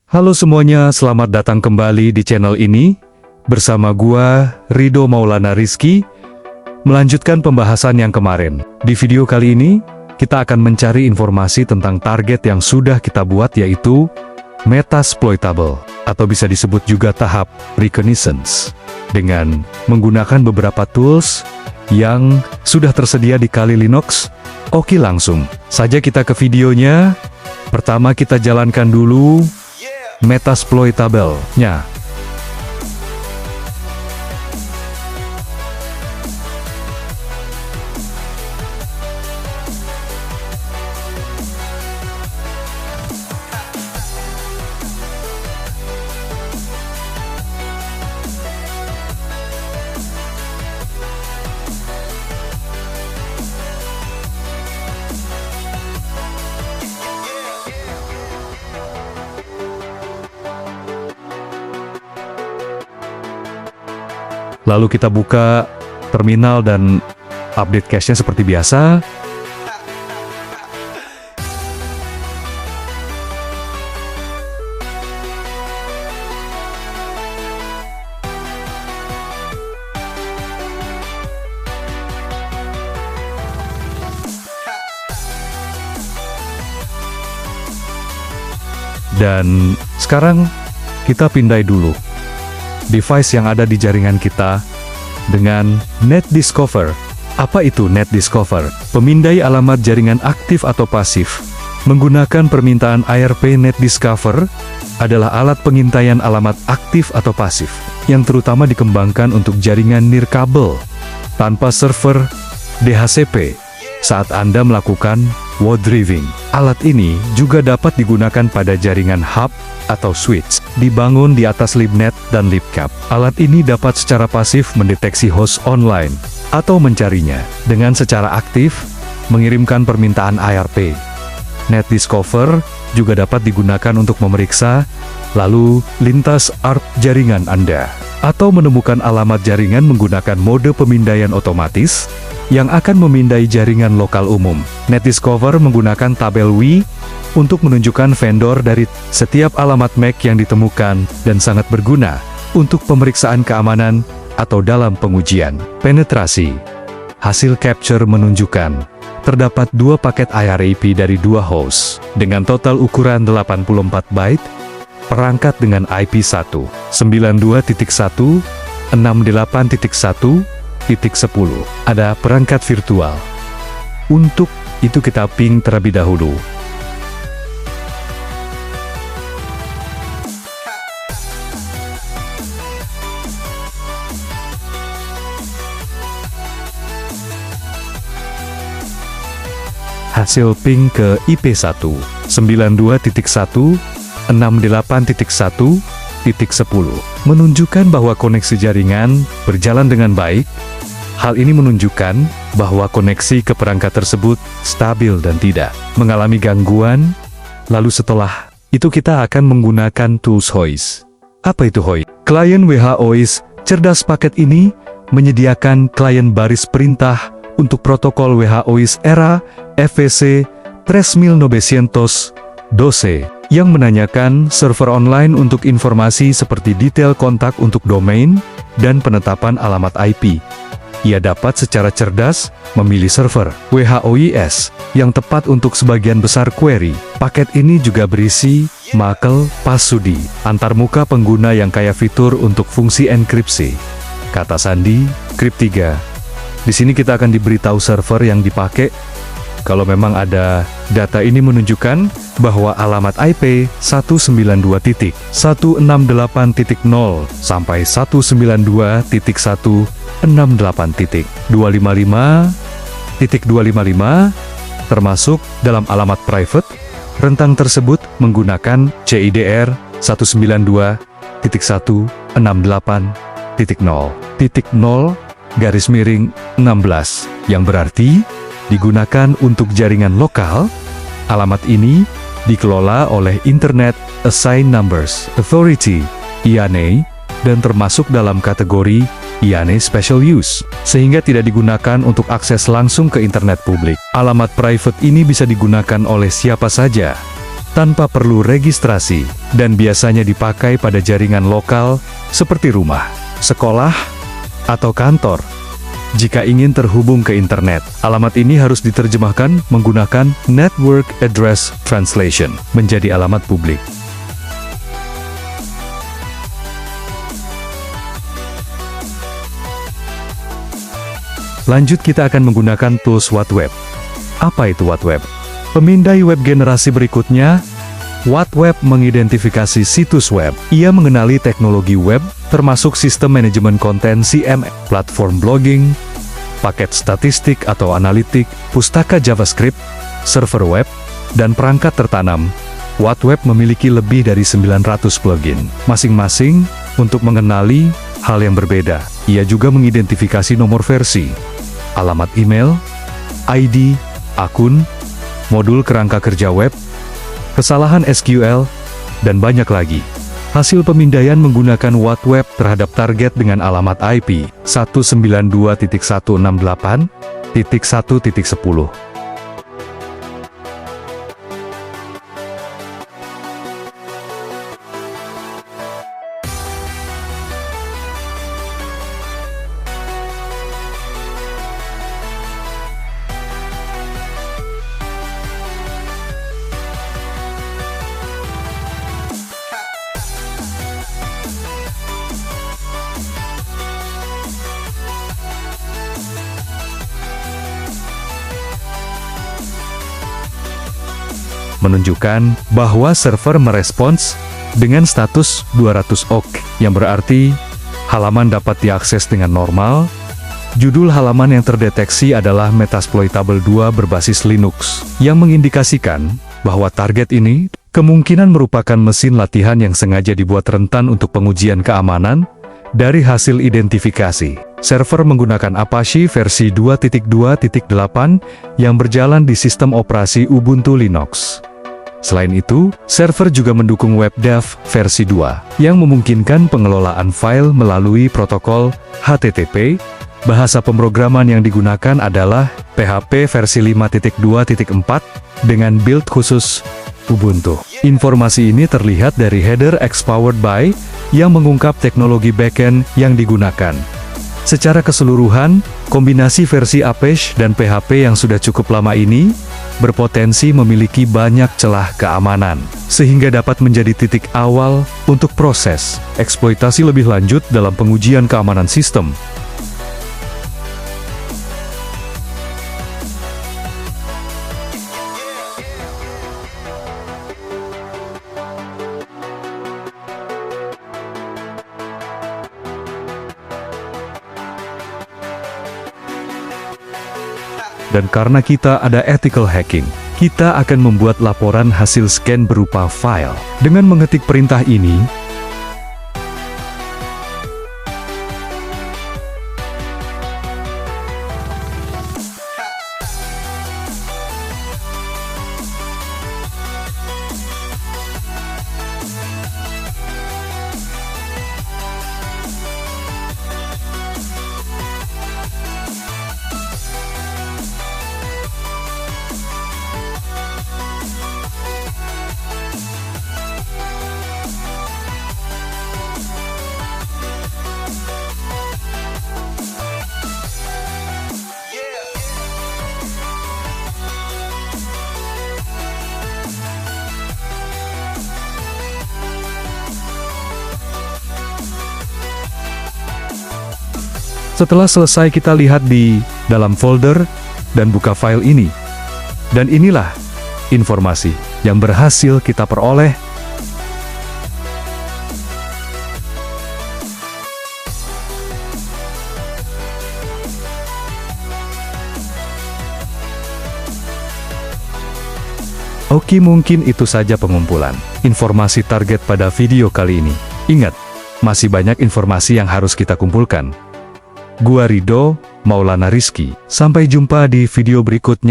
Halo semuanya, selamat datang kembali di channel ini. Bersama gua, Rido Maulana Rizky, melanjutkan pembahasan yang kemarin. Di video kali ini, kita akan mencari informasi tentang target yang sudah kita buat, yaitu Metasploitable, atau bisa disebut juga tahap Reconnaissance, dengan menggunakan beberapa tools yang sudah tersedia di Kali Linux. Oke, langsung saja kita ke videonya. Pertama kita jalankan dulu Metasploitable-nya. Lalu kita buka terminal dan update cache-nya seperti biasa. Dan sekarang kita pindai dulu device yang ada di jaringan kita dengan NetDiscover. Apa itu NetDiscover? Pemindai alamat jaringan aktif atau pasif. Menggunakan permintaan ARP NetDiscover adalah alat pengintaian alamat aktif atau pasif yang terutama dikembangkan untuk jaringan nirkabel tanpa server DHCP saat Anda melakukan web driving. Alat ini juga dapat digunakan pada jaringan hub atau switch, dibangun di atas libnet dan libcap. Alat ini dapat secara pasif mendeteksi host online, atau mencarinya, dengan secara aktif, mengirimkan permintaan ARP. NetDiscover juga dapat digunakan untuk memeriksa, lalu lintas ARP jaringan Anda, atau menemukan alamat jaringan menggunakan mode pemindaian otomatis, yang akan memindai jaringan lokal umum. NetDiscover menggunakan tabel WI untuk menunjukkan vendor dari setiap alamat MAC yang ditemukan dan sangat berguna untuk pemeriksaan keamanan atau dalam pengujian penetrasi. Hasil capture menunjukkan terdapat 2 paket IRAP dari 2 host dengan total ukuran 84 byte, perangkat dengan IP 1, 92.1, 68.1, 10. Ada perangkat virtual. Untuk itu kita ping terlebih dahulu. Hasil ping ke IP1, 92.1, 68.1, 10, menunjukkan bahwa koneksi jaringan berjalan dengan baik. Hal ini menunjukkan bahwa koneksi ke perangkat tersebut stabil dan tidak mengalami gangguan. Lalu setelah itu kita akan menggunakan tools Hoist. Apa itu Hoist? Klien WHOIS cerdas. Paket ini menyediakan klien baris perintah untuk protokol WHOIS era FVC 3912 yang menanyakan server online untuk informasi seperti detail kontak untuk domain dan penetapan alamat IP. Ia dapat secara cerdas memilih server WHOIS yang tepat untuk sebagian besar query. Paket ini juga berisi makel pasudi antarmuka pengguna yang kaya fitur untuk fungsi enkripsi, kata sandi, Crypt3. Di sini kita akan diberitahu server yang dipakai. Kalau memang ada data ini menunjukkan bahwa alamat IP 192.168.0 sampai 192.168.255.255 termasuk dalam alamat private. Rentang tersebut menggunakan CIDR 192.168.0.0/16 yang berarti digunakan untuk jaringan lokal. Alamat ini dikelola oleh Internet Assigned Numbers Authority (IANA) dan termasuk dalam kategori IANA Special Use, sehingga tidak digunakan untuk akses langsung ke internet publik. Alamat private ini bisa digunakan oleh siapa saja, tanpa perlu registrasi, dan biasanya dipakai pada jaringan lokal, seperti rumah, sekolah, atau kantor. Jika ingin terhubung ke internet, alamat ini harus diterjemahkan menggunakan Network Address Translation, menjadi alamat publik. Lanjut, kita akan menggunakan tools WhatWeb. Apa itu WhatWeb? Pemindai web generasi berikutnya, WhatWeb mengidentifikasi situs web. Ia mengenali teknologi web, termasuk sistem manajemen konten CMS, platform blogging, paket statistik atau analitik, pustaka JavaScript, server web, dan perangkat tertanam. WhatWeb memiliki lebih dari 900 plugin, masing-masing untuk mengenali hal yang berbeda. Ia juga mengidentifikasi nomor versi, alamat email, ID, akun, modul kerangka kerja web, kesalahan SQL, dan banyak lagi. Hasil pemindaian menggunakan WhatWeb terhadap target dengan alamat IP 192.168.1.10. Menunjukkan bahwa server merespons dengan status 200 OK, yang berarti halaman dapat diakses dengan normal. Judul halaman yang terdeteksi adalah Metasploitable 2 berbasis Linux, yang mengindikasikan bahwa target ini kemungkinan merupakan mesin latihan yang sengaja dibuat rentan untuk pengujian keamanan. Dari hasil identifikasi, server menggunakan Apache versi 2.2.8 yang berjalan di sistem operasi Ubuntu Linux. Selain itu, server juga mendukung WebDAV versi 2, yang memungkinkan pengelolaan file melalui protokol HTTP. Bahasa pemrograman yang digunakan adalah PHP versi 5.2.4 dengan build khusus Ubuntu. Informasi ini terlihat dari header X Powered By yang mengungkap teknologi backend yang digunakan. Secara keseluruhan, kombinasi versi Apache dan PHP yang sudah cukup lama ini berpotensi memiliki banyak celah keamanan, sehingga dapat menjadi titik awal untuk proses eksploitasi lebih lanjut dalam pengujian keamanan sistem. Dan karena kita ada ethical hacking, kita akan membuat laporan hasil scan berupa file. Dengan mengetik perintah ini, setelah selesai, kita lihat di dalam folder dan buka file ini. Dan inilah informasi yang berhasil kita peroleh. Oke, mungkin itu saja pengumpulan informasi target pada video kali ini. Ingat, masih banyak informasi yang harus kita kumpulkan. Gua Ridho Maulana Rizky. Sampai jumpa di video berikutnya.